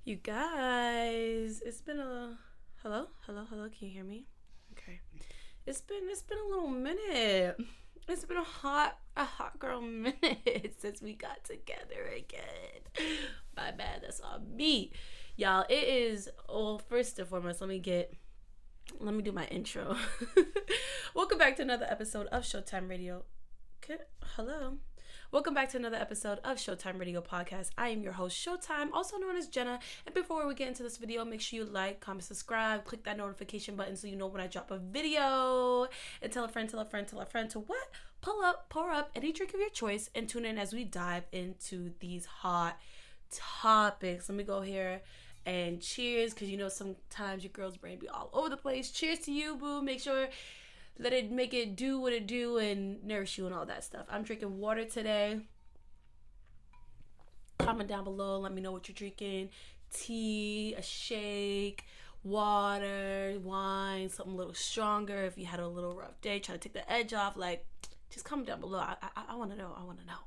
You guys, it's been a hello. Can you hear me? Okay. It's been a little minute. It's been a hot girl minute since we got together again. My bad. That's all me, y'all. It is. Well, first and foremost, let me do my intro. Welcome back to another episode of Showtime Radio. Hello. Welcome back to another episode of Showtime Radio Podcast. I am your host, Showtime, also known as Jenna. And before we get into this video, make sure you like, comment, subscribe, click that notification button so you know when I drop a video. And tell a friend to what? Pour up any drink of your choice and tune in as we dive into these hot topics. Let me go here and cheers, because you know sometimes your girl's brain be all over the place. Cheers to you, boo. Make sure make it do what it do and nourish you and all that stuff. I'm drinking water today. Comment down below. Let me know what you're drinking. Tea, a shake, water, wine, something a little stronger. If you had a little rough day, try to take the edge off. Like, just comment down below. I want to know. I want to know.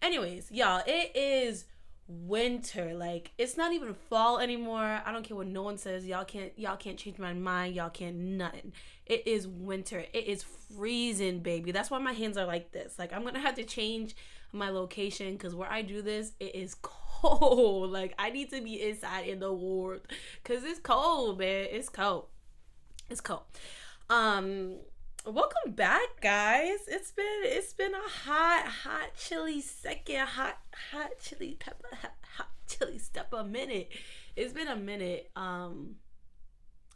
Anyways, y'all, it is winter. Like, it's not even fall anymore. I don't care what no one says. Y'all can't change my mind. Y'all can't nothing. It is winter. It is freezing, baby. That's why my hands are like this. Like, I'm gonna have to change my location, because where I do this, it is cold. Like, I need to be inside in the warmth, because it's cold, man. It's cold. Welcome back, guys. It's been a hot chili second, hot chili pepper, hot chili stepper minute. It's been a minute.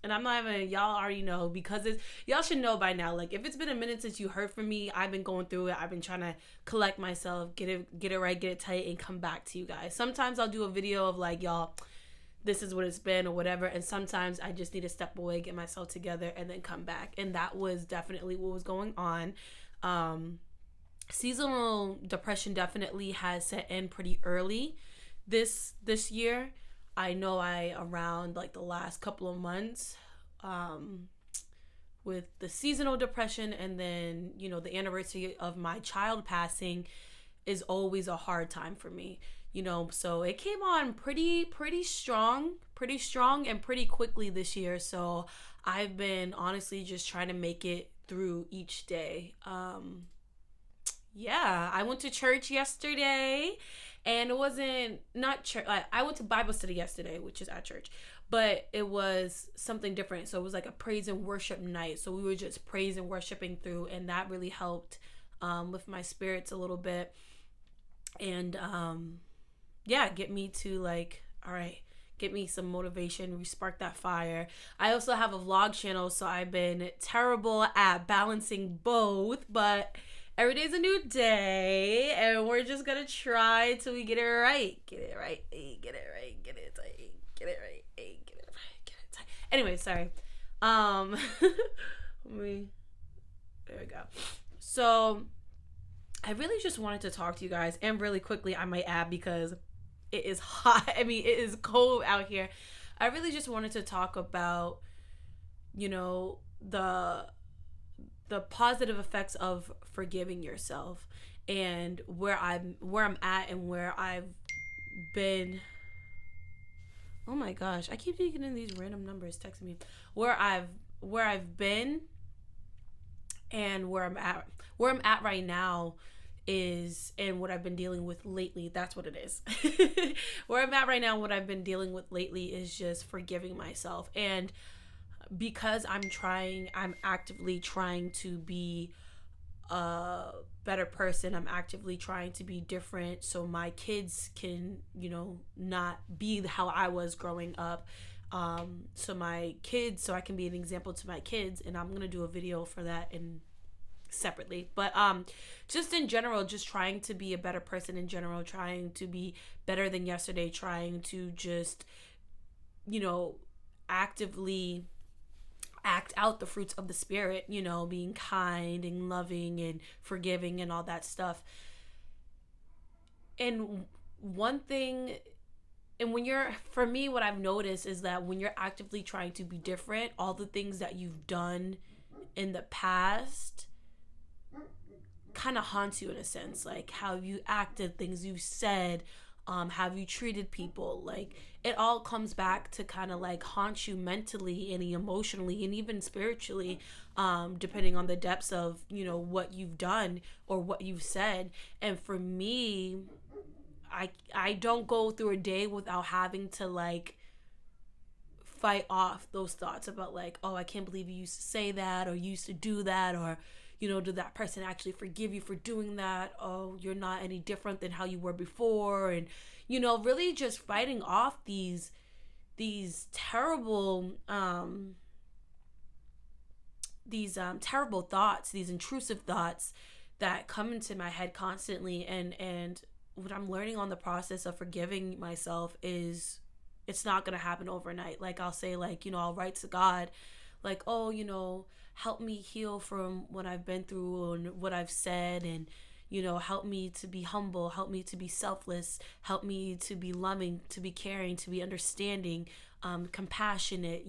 And I'm not even, y'all already know, because y'all should know by now. Like, if it's been a minute since you heard from me, I've been going through it. I've been trying to collect myself, get it right, get it tight, and come back to you guys. Sometimes I'll do a video of like, y'all, this is what it's been or whatever, and sometimes I just need to step away, get myself together, and then come back. And that was definitely what was going on. Seasonal depression definitely has set in pretty early this year. I know around like the last couple of months, with the seasonal depression, and then, you know, the anniversary of my child passing is always a hard time for me. You know, so it came on pretty strong and pretty quickly this year. So I've been honestly just trying to make it through each day. Yeah, I went to church yesterday, and it wasn't not church. Like, I went to Bible study yesterday, which is at church, but it was something different. So it was like a praise and worship night. So we were just praise and worshiping through, and that really helped lift my spirits a little bit, and get me to like, all right, get me some motivation, respark that fire. I also have a vlog channel, so I've been terrible at balancing both, but every day's a new day, and we're just gonna try till we get it right. Get it right, get it right, get it tight, get it right, get it right, get it tight. Anyway, sorry. There we go. So I really just wanted to talk to you guys, and really quickly, I might add, because it is hot. I mean, it is cold out here. I really just wanted to talk about, you know, the positive effects of forgiving yourself, and where I'm at and where I've been. Oh my gosh, I keep getting these random numbers texting me. Where I've been and where I'm at right now is, and what I've been dealing with lately. That's what it is. Where I'm at right now, what I've been dealing with lately is just forgiving myself. And because I'm actively trying to be a better person. I'm actively trying to be different so my kids can, you know, not be how I was growing up. So I can be an example to my kids, and I'm gonna do a video for that and separately. But just in general, just trying to be a better person in general, trying to be better than yesterday, trying to just, you know, actively act out the fruits of the spirit, you know, being kind and loving and forgiving and all that stuff. And one thing, and for me, what I've noticed is that when you're actively trying to be different, all the things that you've done in the past kind of haunts you in a sense, like how you acted, things you said, Have you treated people? Like, it all comes back to kind of like haunt you mentally and emotionally and even spiritually, depending on the depths of, what you've done or what you've said. And for me, I don't go through a day without having to like fight off those thoughts about like, oh, I can't believe you used to say that or you used to do that, or did that person actually forgive you for doing that? Oh, you're not any different than how you were before. And really just fighting off these terrible terrible thoughts, these intrusive thoughts that come into my head constantly. And what I'm learning on the process of forgiving myself is it's not going to happen overnight. Like, I'll say, like, I'll write to God, like, oh, help me heal from what I've been through and what I've said, and, help me to be humble, help me to be selfless, help me to be loving, to be caring, to be understanding, compassionate,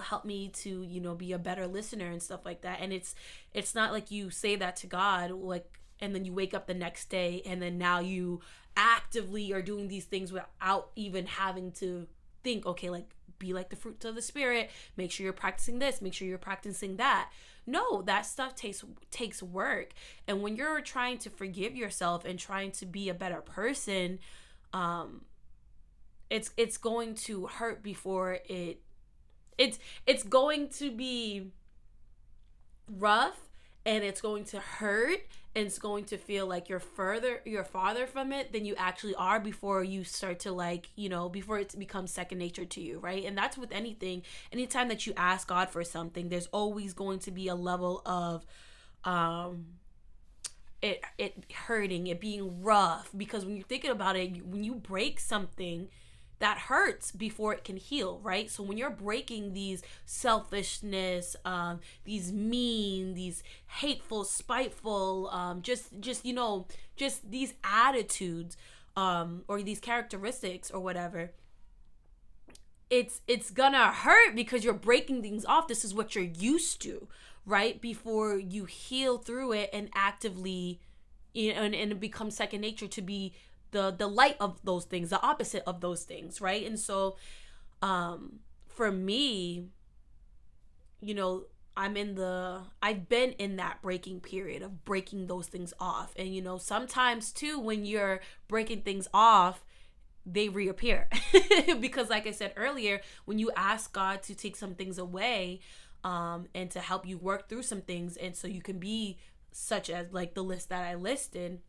help me to, be a better listener and stuff like that. And it's not like you say that to God, like, and then you wake up the next day and then now you actively are doing these things without even having to think, okay, like, be like the fruits of the spirit, make sure you're practicing this, make sure you're practicing that. No, that stuff takes work. And when you're trying to forgive yourself and trying to be a better person, it's going to hurt before it's going to be rough, and it's going to hurt, and it's going to feel like you're farther from it than you actually are before you start to, like, before it becomes second nature to you, right? And that's with anything. Anytime that you ask God for something, there's always going to be a level of it hurting, it being rough, because when you're thinking about it, when you break something, that hurts before it can heal, right? So when you're breaking these selfishness, these mean, these hateful, spiteful, just these attitudes, or these characteristics or whatever, it's gonna hurt because you're breaking things off. This is what you're used to, right? Before you heal through it and actively, and it becomes second nature to be the light of those things, the opposite of those things, right? And so for me, I've been in that breaking period of breaking those things off. And sometimes too, when you're breaking things off, they reappear because, like I said earlier, when you ask God to take some things away, and to help you work through some things, and so you can be such as like the list that I listed,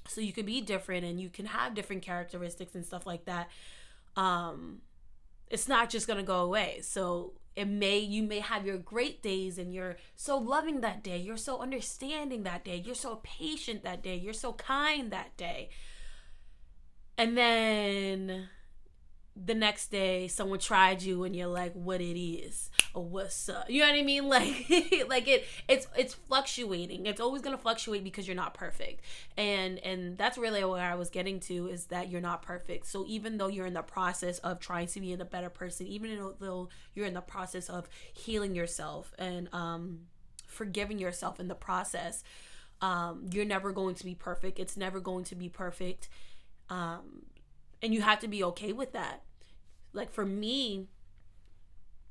so you can be different and you can have different characteristics and stuff like that. It's not just going to go away. So you may have your great days and you're so loving that day. You're so understanding that day. You're so patient that day. You're so kind that day. And then the next day someone tried you and you're like, what it is or what's up, you know what I mean? Like it's fluctuating. It's always going to fluctuate because you're not perfect. And that's really where I was getting to, is that you're not perfect. So even though you're in the process of trying to be a better person, even though you're in the process of healing yourself and forgiving yourself in the process, you're never going to be perfect. It's never going to be perfect. And you have to be okay with that. Like for me,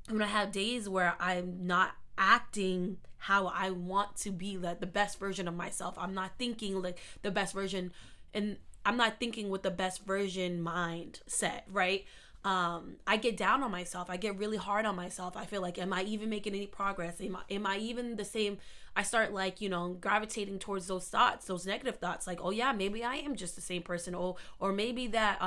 I'm gonna have days where I'm not acting how I want to be, like the best version of myself. I'm not thinking like the best version, and I'm not thinking with the best version mindset, right? I get down on myself. I get really hard on myself. I feel like, am I even making any progress? Am I even the same? I start like, gravitating towards those thoughts, those negative thoughts. Like, oh yeah, maybe I am just the same person. Or maybe that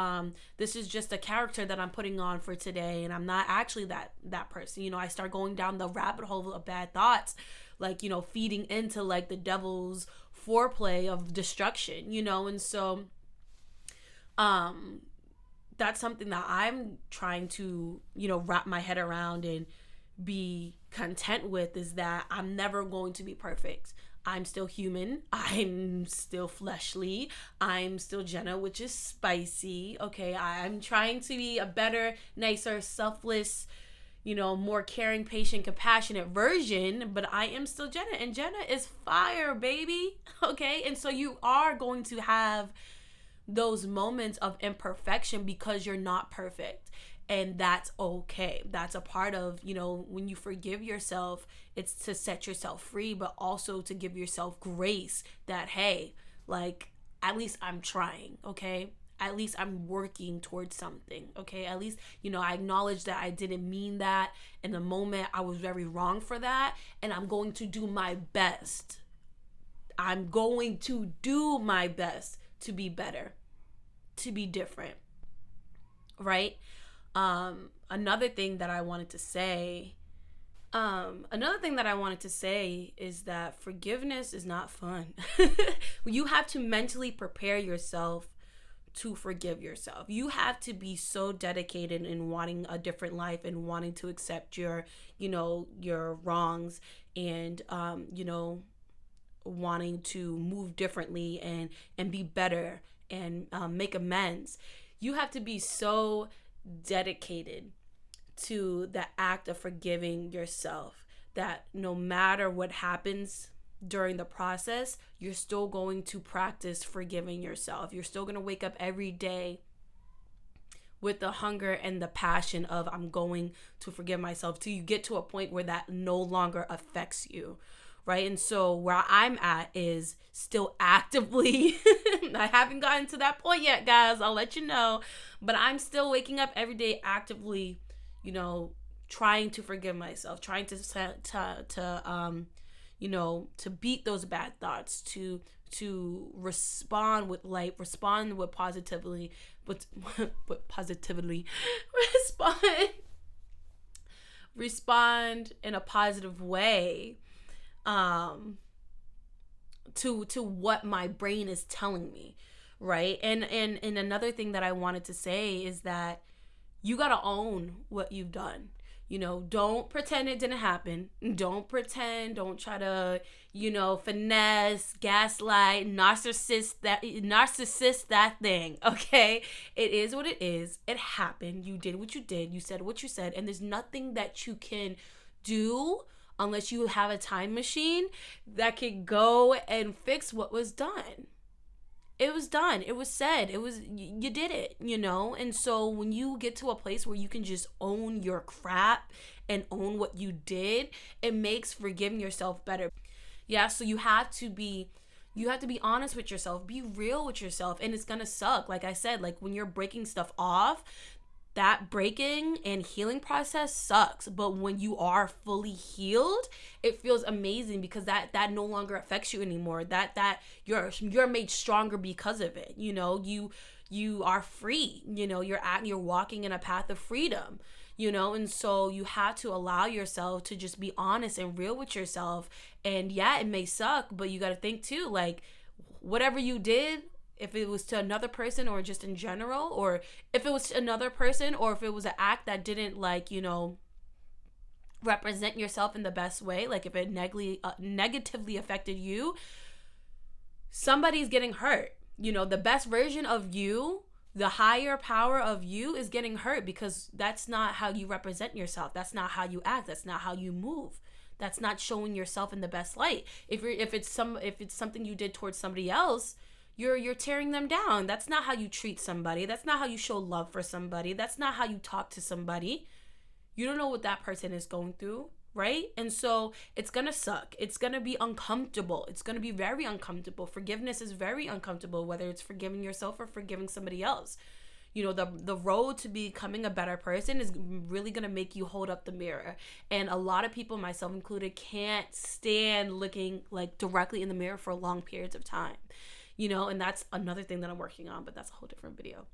this is just a character that I'm putting on for today, and I'm not actually that person. I start going down the rabbit hole of bad thoughts, like, feeding into like the devil's foreplay of destruction, and so that's something that I'm trying to, wrap my head around and be content with, is that I'm never going to be perfect. I'm still human. I'm still fleshly. I'm still Jenna, which is spicy. Okay, I'm trying to be a better, nicer, selfless, more caring, patient, compassionate version, but I am still Jenna, and Jenna is fire, baby. Okay, and so you are going to have those moments of imperfection because you're not perfect. And that's okay. That's a part of, when you forgive yourself, it's to set yourself free, but also to give yourself grace that, hey, like, at least I'm trying, okay? At least I'm working towards something, okay? At least, I acknowledge that I didn't mean that in the moment. I was very wrong for that, and I'm going to do my best. I'm going to do my best to be better, to be different, right? Another thing that I wanted to say is that forgiveness is not fun. You have to mentally prepare yourself to forgive yourself. You have to be so dedicated in wanting a different life and wanting to accept your wrongs, and wanting to move differently and be better and make amends. You have to be so dedicated to the act of forgiving yourself that no matter what happens during the process, you're still going to practice forgiving yourself. You're still going to wake up every day with the hunger and the passion of, I'm going to forgive myself, till you get to a point where that no longer affects you, right? And so where I'm at is still actively, I haven't gotten to that point yet, guys, I'll let you know, but I'm still waking up every day actively, trying to forgive myself, trying to beat those bad thoughts, to respond with light, respond with positively, respond in a positive way, to what my brain is telling me, right? And another thing that I wanted to say is that you gotta own what you've done. Don't pretend it didn't happen. Don't try to, finesse, gaslight, narcissist that thing, okay? It is what it is. It happened. You did what you did. You said what you said. And there's nothing that you can do unless you have a time machine that could go and fix what was done. It was done. It was said. You did it, And so when you get to a place where you can just own your crap and own what you did, it makes forgiving yourself better. Yeah, so you have to be honest with yourself, be real with yourself, and it's gonna suck. Like I said, like when you're breaking stuff off, that breaking and healing process sucks. But when you are fully healed, it feels amazing because that no longer affects you anymore. That you're made stronger because of it. You are free. You're walking in a path of freedom. And so you have to allow yourself to just be honest and real with yourself. And yeah, it may suck, but you got to think too, like, whatever you did, if it was to another person or just in general, or if it was to another person, or if it was an act that didn't, like, represent yourself in the best way, like if it negatively affected you, somebody's getting hurt. The best version of you, the higher power of you, is getting hurt because that's not how you represent yourself. That's not how you act. That's not how you move. That's not showing yourself in the best light. If it's something you did towards somebody else, you're tearing them down. That's not how you treat somebody. That's not how you show love for somebody. That's not how you talk to somebody. You don't know what that person is going through, right? And so it's gonna suck. It's gonna be uncomfortable. It's gonna be very uncomfortable. Forgiveness is very uncomfortable, whether it's forgiving yourself or forgiving somebody else. The road to becoming a better person is really gonna make you hold up the mirror. And a lot of people, myself included, can't stand looking like directly in the mirror for long periods of time. And that's another thing that I'm working on, but that's a whole different video.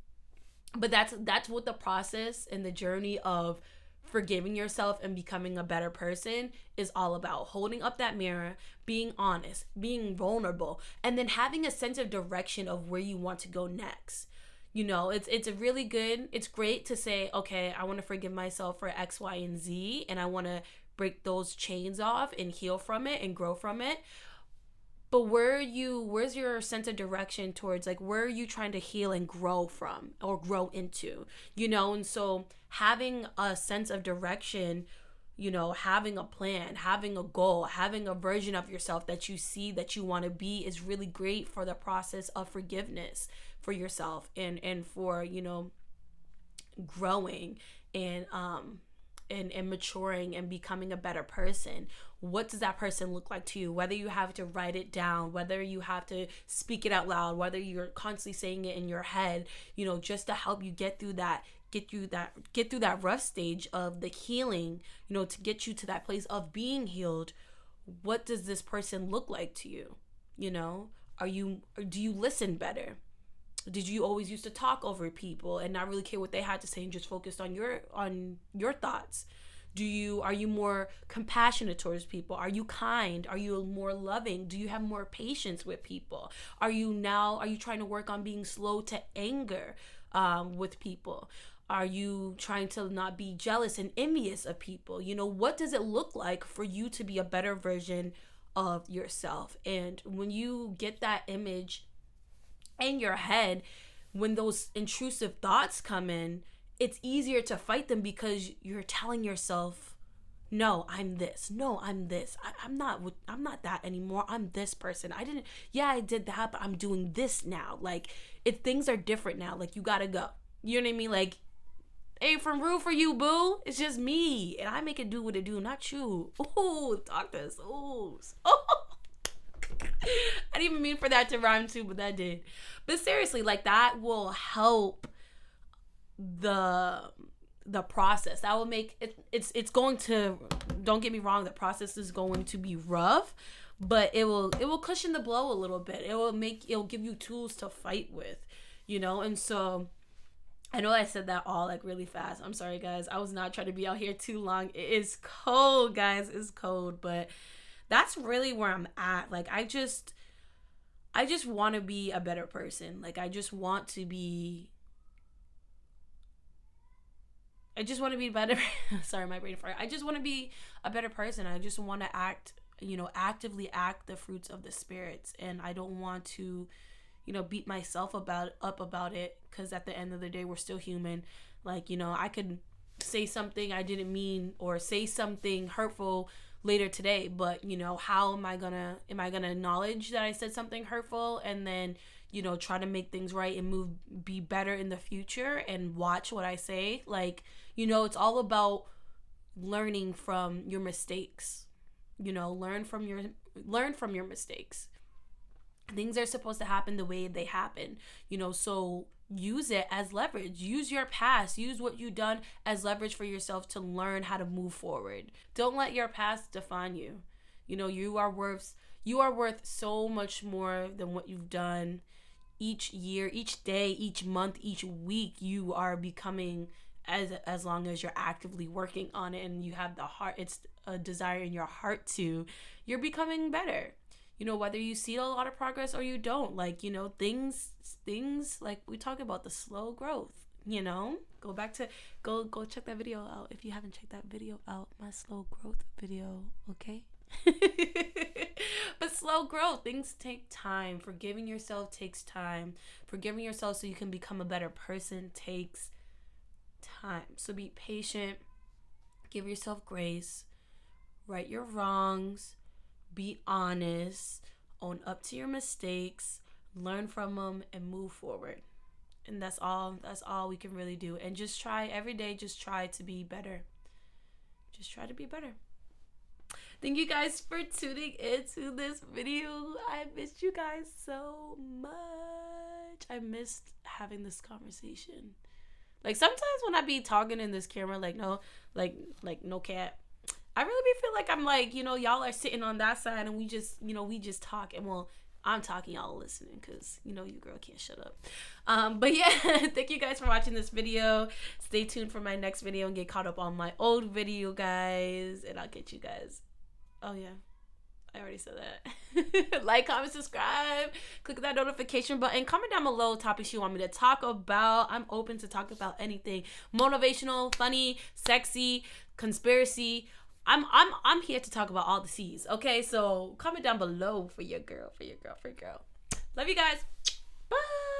But that's what the process and the journey of forgiving yourself and becoming a better person is all about. Holding up that mirror, being honest, being vulnerable, and then having a sense of direction of where you want to go next. It's a really good, it's great to say, okay, I want to forgive myself for X, Y, and Z, and I want to break those chains off and heal from it and grow from it. But where's your sense of direction towards, like, where are you trying to heal and grow from or grow into, And so having a sense of direction having a plan, having a goal, having a version of yourself that you see that you want to be is really great for the process of forgiveness for yourself and for, growing and maturing and becoming a better person. What does that person look like to you? Whether you have to write it down, whether you have to speak it out loud, whether you're constantly saying it in your head, just to help you get through that rough stage of the healing, to get you to that place of being healed. What does this person look like to you? Do you listen better? Did you always used to talk over people and not really care what they had to say and just focused on your thoughts? Are you more compassionate towards people? Are you kind? Are you more loving? Do you have more patience with people? Are you trying to work on being slow to anger with people? Are you trying to not be jealous and envious of people? What does it look like for you to be a better version of yourself? And when you get that image in your head, when those intrusive thoughts come in, it's easier to fight them because you're telling yourself, no, I'm this. No, I'm this. I'm not that anymore. I'm this person. I did that, but I'm doing this now. Like, things are different now. Like, you gotta go. You know what I mean? Like, ain't from rude for you, boo. It's just me. And I make it do what it do, not you. Ooh, doctors. Ooh. I didn't even mean for that to rhyme too, but that did. But seriously, like, that will help the process. That will make it's going to, don't get me wrong, the process is going to be rough, but it will cushion the blow a little bit. It'll give you tools to fight with, and so I know I said that all like really fast. I'm sorry, guys. I was not trying to be out here too long. It is cold, guys. It's cold, but that's really where I'm at. Like, I just want to be a better person. Like, I just want to be better. Sorry, my brain farted. I just want to be a better person. I just want to actively act the fruits of the spirits. And I don't want to, beat myself up about it. Because at the end of the day, we're still human. Like, I could say something I didn't mean or say something hurtful later today, but how am I gonna acknowledge that I said something hurtful and then try to make things right and be better in the future and watch what I say? Like, it's all about learning from your mistakes. Learn from your mistakes. Things are supposed to happen the way they happen, so use it as leverage. Use your past, use what you've done as leverage for yourself to learn how to move forward. Don't let your past define you. You are worth so much more than what you've done. Each year, each day, each month, each week, you are becoming, as long as you're actively working on it and you have the heart, it's a desire in your heart to, you're becoming better. Whether you see a lot of progress or you don't, like, things like we talk about, the slow growth, go back to, go check that video out. If you haven't checked that video out, my slow growth video, okay? But slow growth, things take time. Forgiving yourself takes time. Forgiving yourself so you can become a better person takes time. So be patient, give yourself grace, right your wrongs, be honest, own up to your mistakes, learn from them, and move forward. And that's all we can really do. And just try every day, just try to be better. Just try to be better. Thank you guys for tuning into this video. I missed you guys so much. I missed having this conversation. Like, sometimes when I be talking in this camera, like no cap, I really be feel like I'm like, y'all are sitting on that side and we just talk. And well, I'm talking, y'all listening, because you girl can't shut up. But yeah, thank you guys for watching this video. Stay tuned for my next video and get caught up on my old video, guys. And I'll get you guys. Oh yeah, I already said that. Like, comment, subscribe, click that notification button. Comment down below topics you want me to talk about. I'm open to talk about anything. Motivational, funny, sexy, conspiracy. I'm here to talk about all the C's. Okay, so comment down below for your girl. Love you guys. Bye.